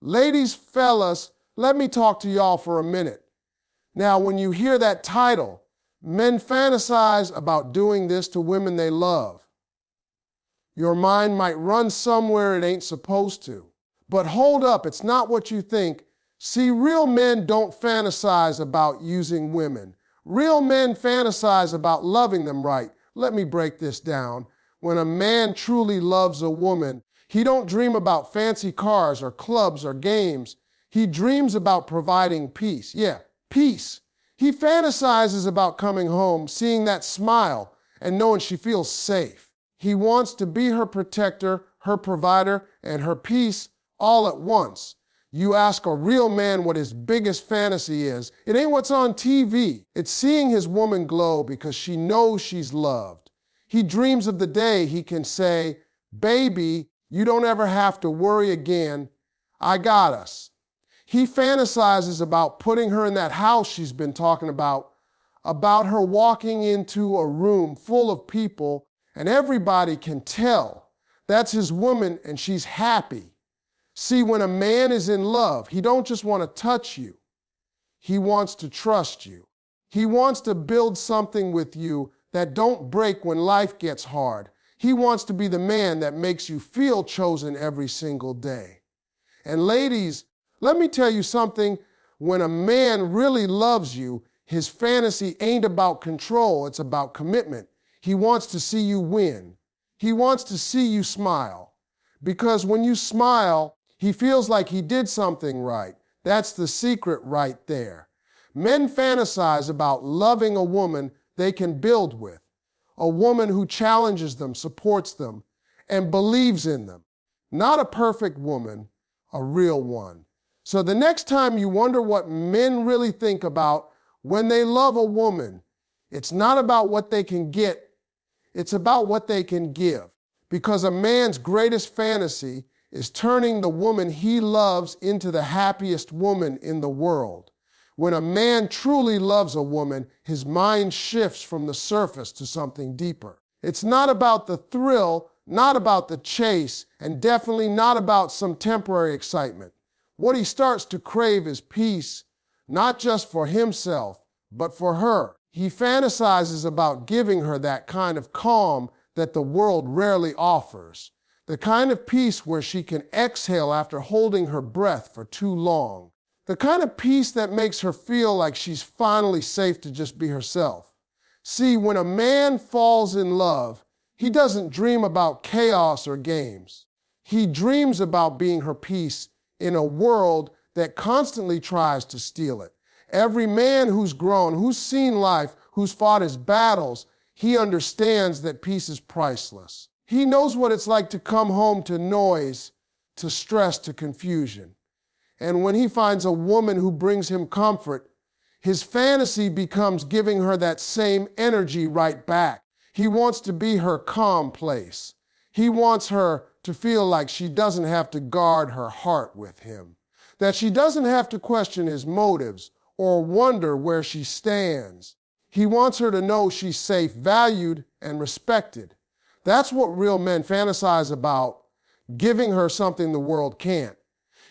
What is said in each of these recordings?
Ladies, fellas, let me talk to y'all for a minute. Now, when you hear that title, men fantasize about doing this to women they love. Your mind might run somewhere it ain't supposed to. But hold up, it's not what you think. See, real men don't fantasize about using women. Real men fantasize about loving them right. Let me break this down. When a man truly loves a woman, he don't dream about fancy cars or clubs or games. He dreams about providing peace. Yeah, peace. He fantasizes about coming home, seeing that smile, and knowing she feels safe. He wants to be her protector, her provider, and her peace all at once. You ask a real man what his biggest fantasy is, it ain't what's on TV. It's seeing his woman glow because she knows she's loved. He dreams of the day he can say, "Baby, you don't ever have to worry again. I got us." He fantasizes about putting her in that house she's been talking about her walking into a room full of people and everybody can tell that's his woman and she's happy. See, when a man is in love, he don't just want to touch you. He wants to trust you. He wants to build something with you that don't break when life gets hard. He wants to be the man that makes you feel chosen every single day. And ladies, let me tell you something. When a man really loves you, his fantasy ain't about control, it's about commitment. He wants to see you win. He wants to see you smile. Because when you smile, he feels like he did something right. That's the secret right there. Men fantasize about loving a woman they can build with, a woman who challenges them, supports them, and believes in them. Not a perfect woman, a real one. So the next time you wonder what men really think about when they love a woman, it's not about what they can get, it's about what they can give. Because a man's greatest fantasy is turning the woman he loves into the happiest woman in the world. When a man truly loves a woman, his mind shifts from the surface to something deeper. It's not about the thrill, not about the chase, and definitely not about some temporary excitement. What he starts to crave is peace, not just for himself, but for her. He fantasizes about giving her that kind of calm that the world rarely offers. The kind of peace where she can exhale after holding her breath for too long. The kind of peace that makes her feel like she's finally safe to just be herself. See, when a man falls in love, he doesn't dream about chaos or games. He dreams about being her peace in a world that constantly tries to steal it. Every man who's grown, who's seen life, who's fought his battles, he understands that peace is priceless. He knows what it's like to come home to noise, to stress, to confusion. And when he finds a woman who brings him comfort, his fantasy becomes giving her that same energy right back. He wants to be her calm place. He wants her to feel like she doesn't have to guard her heart with him, that she doesn't have to question his motives or wonder where she stands. He wants her to know she's safe, valued, and respected. That's what real men fantasize about, giving her something the world can't.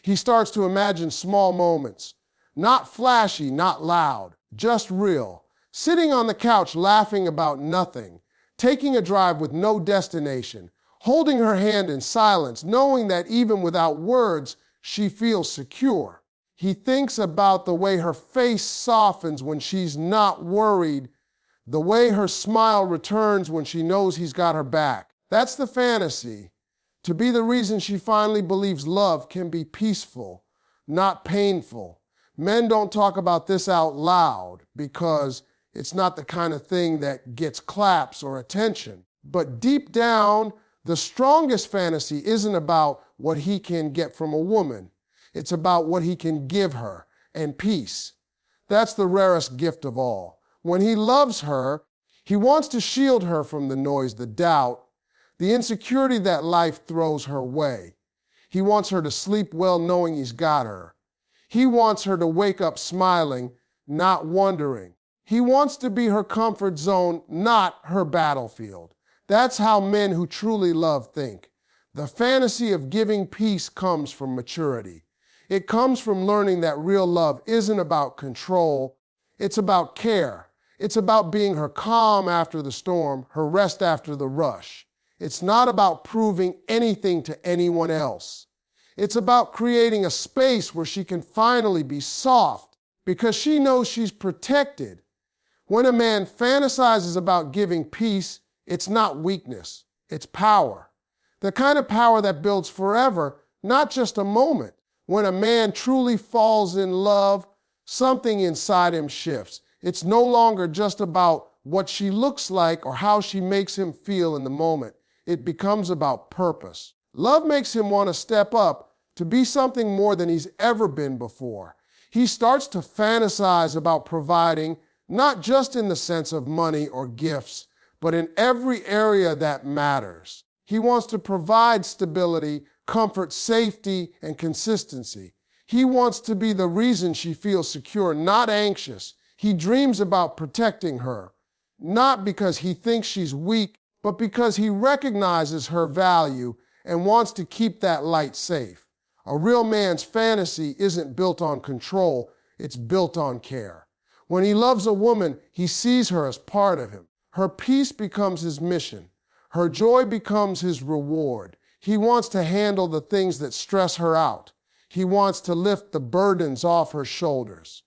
He starts to imagine small moments, not flashy, not loud, just real. Sitting on the couch laughing about nothing, taking a drive with no destination, holding her hand in silence, knowing that even without words, she feels secure. He thinks about the way her face softens when she's not worried, the way her smile returns when she knows he's got her back. That's the fantasy, to be the reason she finally believes love can be peaceful, not painful. Men don't talk about this out loud because it's not the kind of thing that gets claps or attention. But deep down, the strongest fantasy isn't about what he can get from a woman. It's about what he can give her, and peace. That's the rarest gift of all. When he loves her, he wants to shield her from the noise, the doubt, the insecurity that life throws her way. He wants her to sleep well knowing he's got her. He wants her to wake up smiling, not wondering. He wants to be her comfort zone, not her battlefield. That's how men who truly love think. The fantasy of giving peace comes from maturity. It comes from learning that real love isn't about control, it's about care. It's about being her calm after the storm, her rest after the rush. It's not about proving anything to anyone else. It's about creating a space where she can finally be soft because she knows she's protected. When a man fantasizes about giving peace, it's not weakness, it's power. The kind of power that builds forever, not just a moment. When a man truly falls in love, something inside him shifts. It's no longer just about what she looks like or how she makes him feel in the moment. It becomes about purpose. Love makes him want to step up to be something more than he's ever been before. He starts to fantasize about providing, not just in the sense of money or gifts, but in every area that matters. He wants to provide stability, comfort, safety, and consistency. He wants to be the reason she feels secure, not anxious. He dreams about protecting her, not because he thinks she's weak, but because he recognizes her value and wants to keep that light safe. A real man's fantasy isn't built on control, it's built on care. When he loves a woman, he sees her as part of him. Her peace becomes his mission. Her joy becomes his reward. He wants to handle the things that stress her out. He wants to lift the burdens off her shoulders.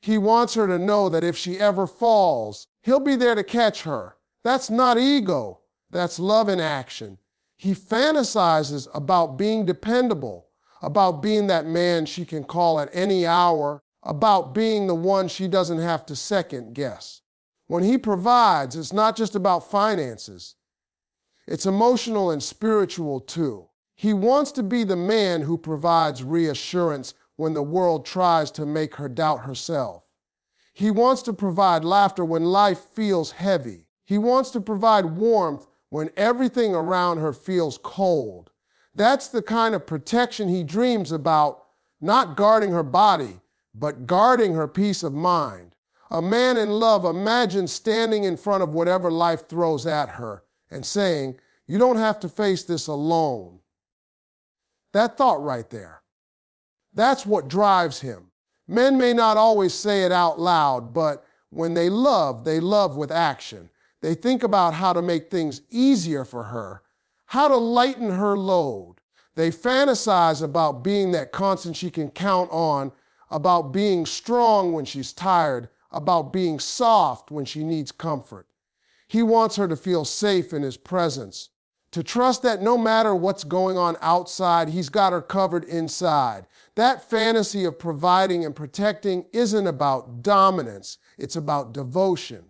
He wants her to know that if she ever falls, he'll be there to catch her. That's not ego, that's love in action. He fantasizes about being dependable, about being that man she can call at any hour, about being the one she doesn't have to second guess. When he provides, it's not just about finances. It's emotional and spiritual too. He wants to be the man who provides reassurance when the world tries to make her doubt herself. He wants to provide laughter when life feels heavy. He wants to provide warmth when everything around her feels cold. That's the kind of protection he dreams about, not guarding her body, but guarding her peace of mind. A man in love imagines standing in front of whatever life throws at her and saying, "You don't have to face this alone." That thought right there. That's what drives him. Men may not always say it out loud, but when they love with action. They think about how to make things easier for her, how to lighten her load. They fantasize about being that constant she can count on, about being strong when she's tired, about being soft when she needs comfort. He wants her to feel safe in his presence, to trust that no matter what's going on outside, he's got her covered inside. That fantasy of providing and protecting isn't about dominance, it's about devotion.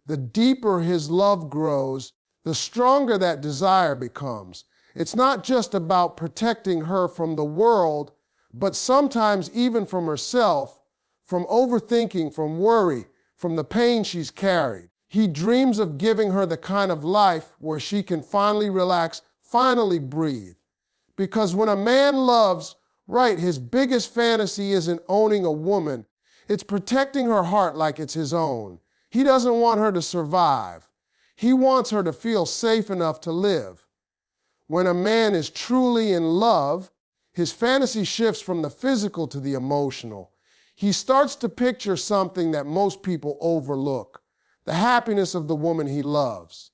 The deeper his love grows, the stronger that desire becomes. It's not just about protecting her from the world, but sometimes even from herself, from overthinking, from worry, from the pain she's carried. He dreams of giving her the kind of life where she can finally relax, finally breathe. Because when a man loves, right, his biggest fantasy isn't owning a woman, it's protecting her heart like it's his own. He doesn't want her to survive. He wants her to feel safe enough to live. When a man is truly in love, his fantasy shifts from the physical to the emotional. He starts to picture something that most people overlook, the happiness of the woman he loves.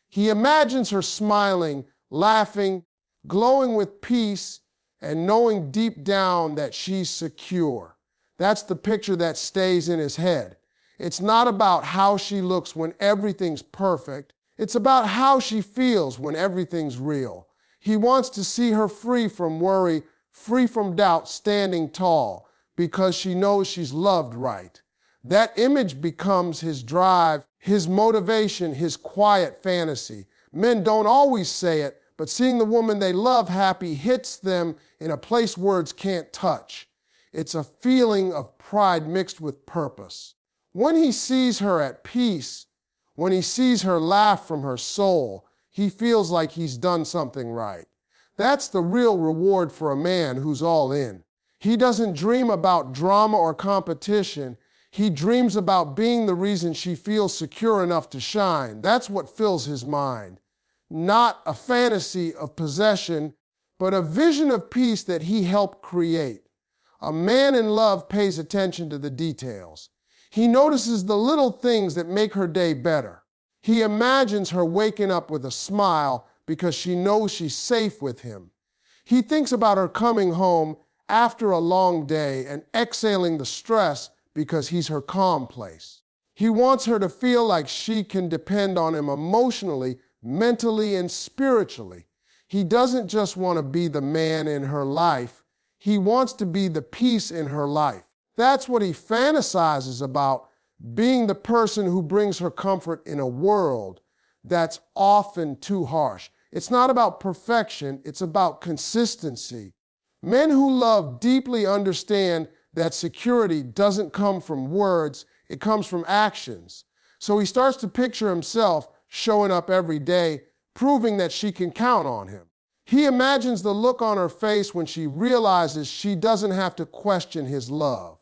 He imagines her smiling, laughing, glowing with peace, and knowing deep down that she's secure. That's the picture that stays in his head. It's not about how she looks when everything's perfect. It's about how she feels when everything's real. He wants to see her free from worry, free from doubt, standing tall, because she knows she's loved right. That image becomes his drive, his motivation, his quiet fantasy. Men don't always say it, but seeing the woman they love happy hits them in a place words can't touch. It's a feeling of pride mixed with purpose. When he sees her at peace, when he sees her laugh from her soul, he feels like he's done something right. That's the real reward for a man who's all in. He doesn't dream about drama or competition. He dreams about being the reason she feels secure enough to shine. That's what fills his mind. Not a fantasy of possession, but a vision of peace that he helped create. A man in love pays attention to the details. He notices the little things that make her day better. He imagines her waking up with a smile because she knows she's safe with him. He thinks about her coming home after a long day and exhaling the stress because he's her calm place. He wants her to feel like she can depend on him emotionally, mentally, and spiritually. He doesn't just want to be the man in her life. He wants to be the peace in her life. That's what he fantasizes about, being the person who brings her comfort in a world that's often too harsh. It's not about perfection, it's about consistency. Men who love deeply understand that security doesn't come from words, it comes from actions. So he starts to picture himself showing up every day, proving that she can count on him. He imagines the look on her face when she realizes she doesn't have to question his love.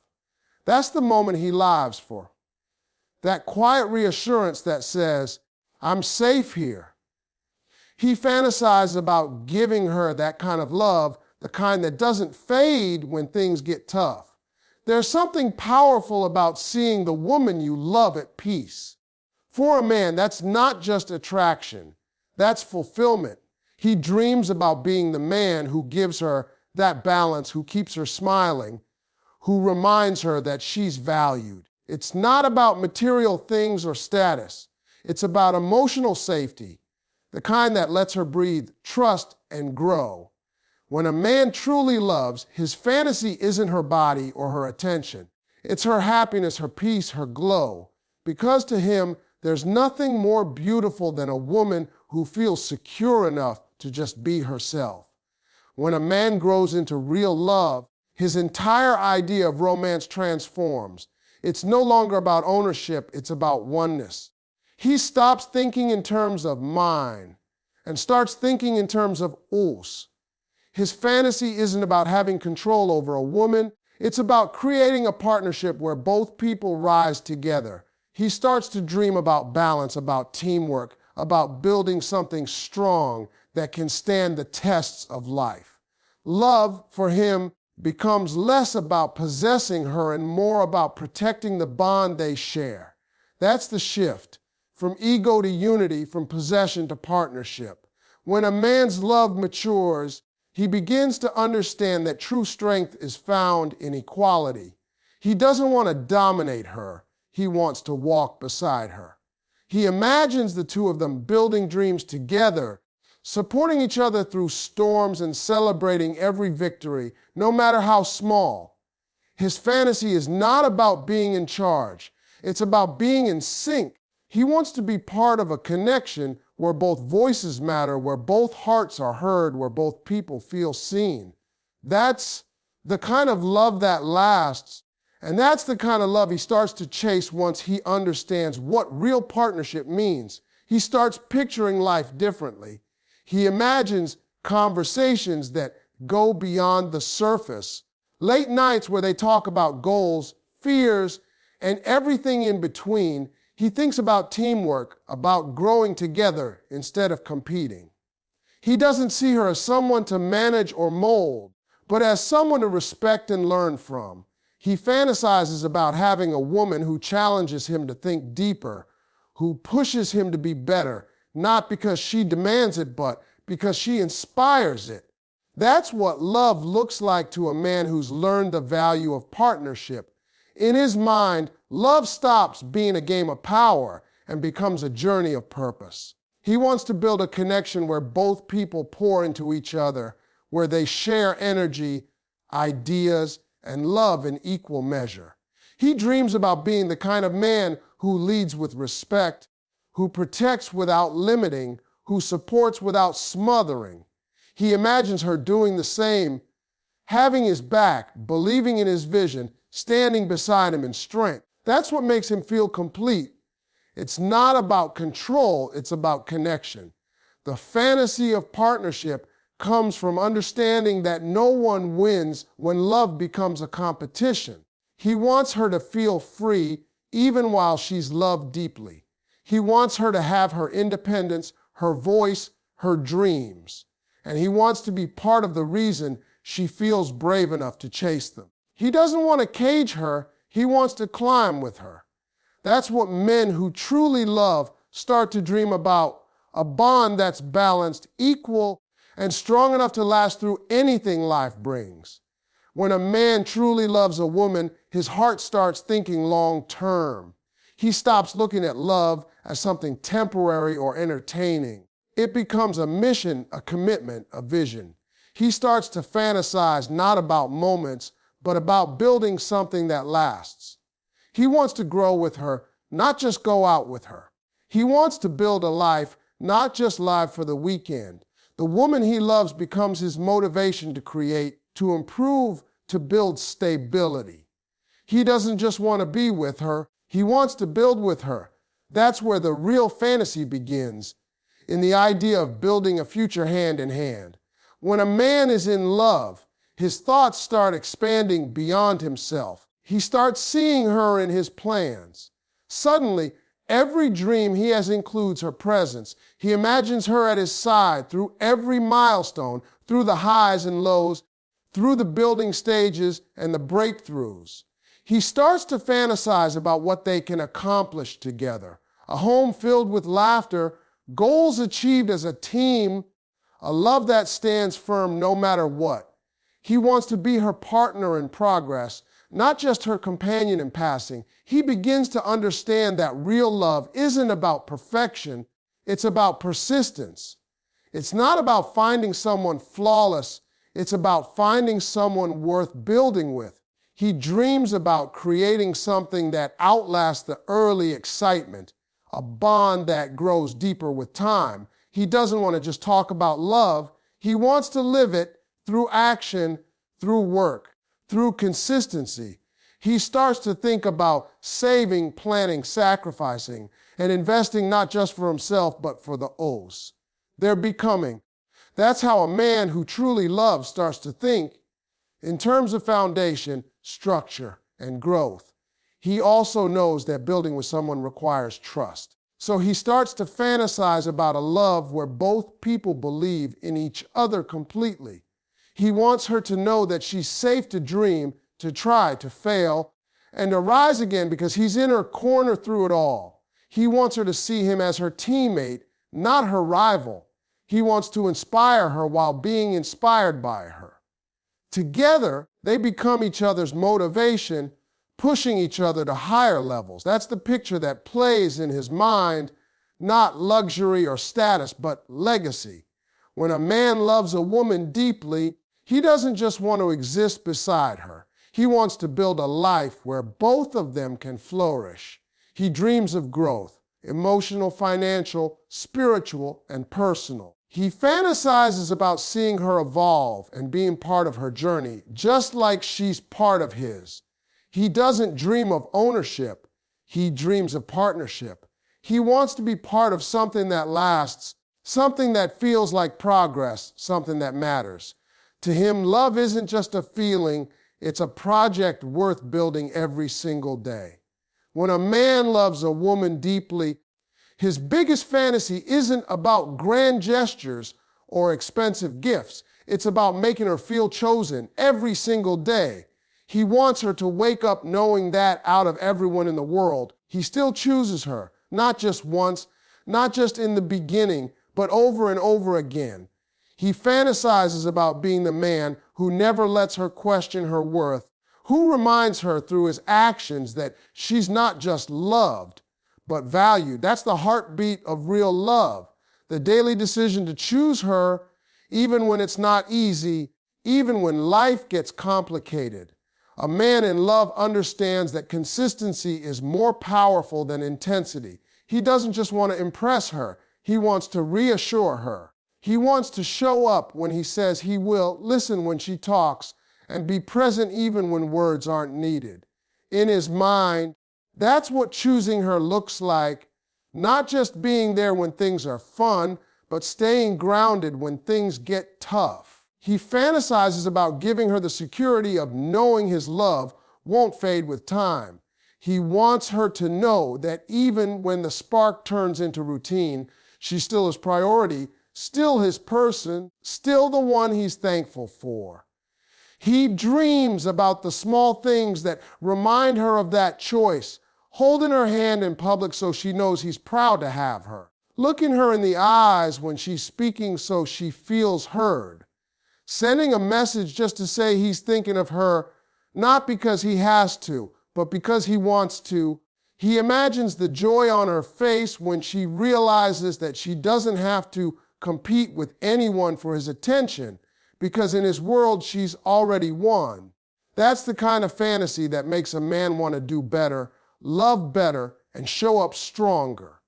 That's the moment he lives for. That quiet reassurance that says, I'm safe here. He fantasizes about giving her that kind of love, the kind that doesn't fade when things get tough. There's something powerful about seeing the woman you love at peace. For a man, that's not just attraction, that's fulfillment. He dreams about being the man who gives her that balance, who keeps her smiling, who reminds her that she's valued. It's not about material things or status. It's about emotional safety, the kind that lets her breathe, trust, and grow. When a man truly loves, his fantasy isn't her body or her attention. It's her happiness, her peace, her glow. Because to him, there's nothing more beautiful than a woman who feels secure enough to just be herself. When a man grows into real love, his entire idea of romance transforms. It's no longer about ownership, it's about oneness. He stops thinking in terms of mine and starts thinking in terms of us. His fantasy isn't about having control over a woman, it's about creating a partnership where both people rise together. He starts to dream about balance, about teamwork, about building something strong that can stand the tests of life. Love, for him, becomes less about possessing her and more about protecting the bond they share. That's the shift, from ego to unity, from possession to partnership. When a man's love matures, he begins to understand that true strength is found in equality. He doesn't want to dominate her, he wants to walk beside her. He imagines the two of them building dreams together, supporting each other through storms and celebrating every victory, no matter how small. His fantasy is not about being in charge. It's about being in sync. He wants to be part of a connection where both voices matter, where both hearts are heard, where both people feel seen. That's the kind of love that lasts, and that's the kind of love he starts to chase once he understands what real partnership means. He starts picturing life differently. He imagines conversations that go beyond the surface, late nights where they talk about goals, fears, and everything in between. He thinks about teamwork, about growing together instead of competing. He doesn't see her as someone to manage or mold, but as someone to respect and learn from. He fantasizes about having a woman who challenges him to think deeper, who pushes him to be better, not because she demands it, but because she inspires it. That's what love looks like to a man who's learned the value of partnership. In his mind, love stops being a game of power and becomes a journey of purpose. He wants to build a connection where both people pour into each other, where they share energy, ideas, and love in equal measure. He dreams about being the kind of man who leads with respect, who protects without limiting, who supports without smothering. He imagines her doing the same, having his back, believing in his vision, standing beside him in strength. That's what makes him feel complete. It's not about control, it's about connection. The fantasy of partnership comes from understanding that no one wins when love becomes a competition. He wants her to feel free even while she's loved deeply. He wants her to have her independence, her voice, her dreams. And he wants to be part of the reason she feels brave enough to chase them. He doesn't want to cage her, he wants to climb with her. That's what men who truly love start to dream about, a bond that's balanced, equal, and strong enough to last through anything life brings. When a man truly loves a woman, his heart starts thinking long term. He stops looking at love as something temporary or entertaining. It becomes a mission, a commitment, a vision. He starts to fantasize not about moments, but about building something that lasts. He wants to grow with her, not just go out with her. He wants to build a life, not just live for the weekend. The woman he loves becomes his motivation to create, to improve, to build stability. He doesn't just want to be with her, he wants to build with her. That's where the real fantasy begins, in the idea of building a future hand in hand. When a man is in love, his thoughts start expanding beyond himself. He starts seeing her in his plans. Suddenly, every dream he has includes her presence. He imagines her at his side through every milestone, through the highs and lows, through the building stages and the breakthroughs. He starts to fantasize about what they can accomplish together. A home filled with laughter, goals achieved as a team, a love that stands firm no matter what. He wants to be her partner in progress, not just her companion in passing. He begins to understand that real love isn't about perfection, it's about persistence. It's not about finding someone flawless, it's about finding someone worth building with. He dreams about creating something that outlasts the early excitement, a bond that grows deeper with time. He doesn't want to just talk about love, he wants to live it through action, through work, through consistency. He starts to think about saving, planning, sacrificing, and investing not just for himself, but for the O's. They're becoming. That's how a man who truly loves starts to think in terms of foundation, structure, and growth. He also knows that building with someone requires trust. So he starts to fantasize about a love where both people believe in each other completely. He wants her to know that she's safe to dream, to try, to fail, and to rise again because he's in her corner through it all. He wants her to see him as her teammate, not her rival. He wants to inspire her while being inspired by her. Together, they become each other's motivation, pushing each other to higher levels. That's the picture that plays in his mind, not luxury or status, but legacy. When a man loves a woman deeply, he doesn't just want to exist beside her. He wants to build a life where both of them can flourish. He dreams of growth, emotional, financial, spiritual, and personal. He fantasizes about seeing her evolve and being part of her journey, just like she's part of his. He doesn't dream of ownership. He dreams of partnership. He wants to be part of something that lasts, something that feels like progress, something that matters. To him, love isn't just a feeling, it's a project worth building every single day. When a man loves a woman deeply, his biggest fantasy isn't about grand gestures or expensive gifts. It's about making her feel chosen every single day. He wants her to wake up knowing that out of everyone in the world, he still chooses her, not just once, not just in the beginning, but over and over again. He fantasizes about being the man who never lets her question her worth, who reminds her through his actions that she's not just loved, but valued. That's the heartbeat of real love, the daily decision to choose her even when it's not easy, even when life gets complicated. A man in love understands that consistency is more powerful than intensity. He doesn't just want to impress her, he wants to reassure her. He wants to show up when he says he will, listen when she talks, and be present even when words aren't needed. In his mind, that's what choosing her looks like, not just being there when things are fun, but staying grounded when things get tough. He fantasizes about giving her the security of knowing his love won't fade with time. He wants her to know that even when the spark turns into routine, she's still his priority, still his person, still the one he's thankful for. He dreams about the small things that remind her of that choice, holding her hand in public so she knows he's proud to have her, looking her in the eyes when she's speaking so she feels heard, sending a message just to say he's thinking of her, not because he has to, but because he wants to. He imagines the joy on her face when she realizes that she doesn't have to compete with anyone for his attention, because in his world she's already won. That's the kind of fantasy that makes a man want to do better, love better, and show up stronger.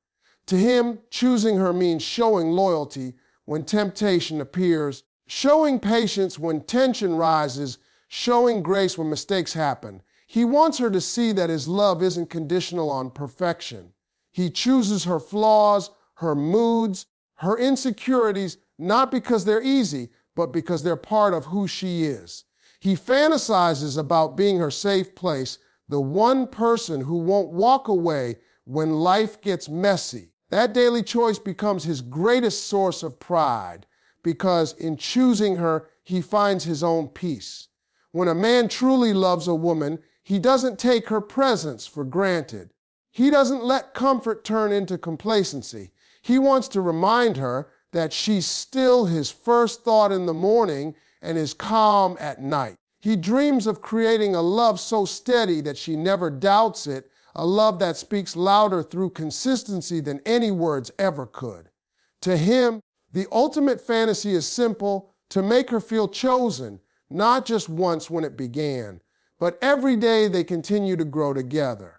To him, choosing her means showing loyalty when temptation appears, showing patience when tension rises, showing grace when mistakes happen. He wants her to see that his love isn't conditional on perfection. He chooses her flaws, her moods, her insecurities, not because they're easy, but because they're part of who she is. He fantasizes about being her safe place, the one person who won't walk away when life gets messy. That daily choice becomes his greatest source of pride, because in choosing her, he finds his own peace. When a man truly loves a woman, he doesn't take her presence for granted. He doesn't let comfort turn into complacency. He wants to remind her that she's still his first thought in the morning and his calm at night. He dreams of creating a love so steady that she never doubts it, a love that speaks louder through consistency than any words ever could. To him, the ultimate fantasy is simple: to make her feel chosen, not just once when it began, but every day they continue to grow together.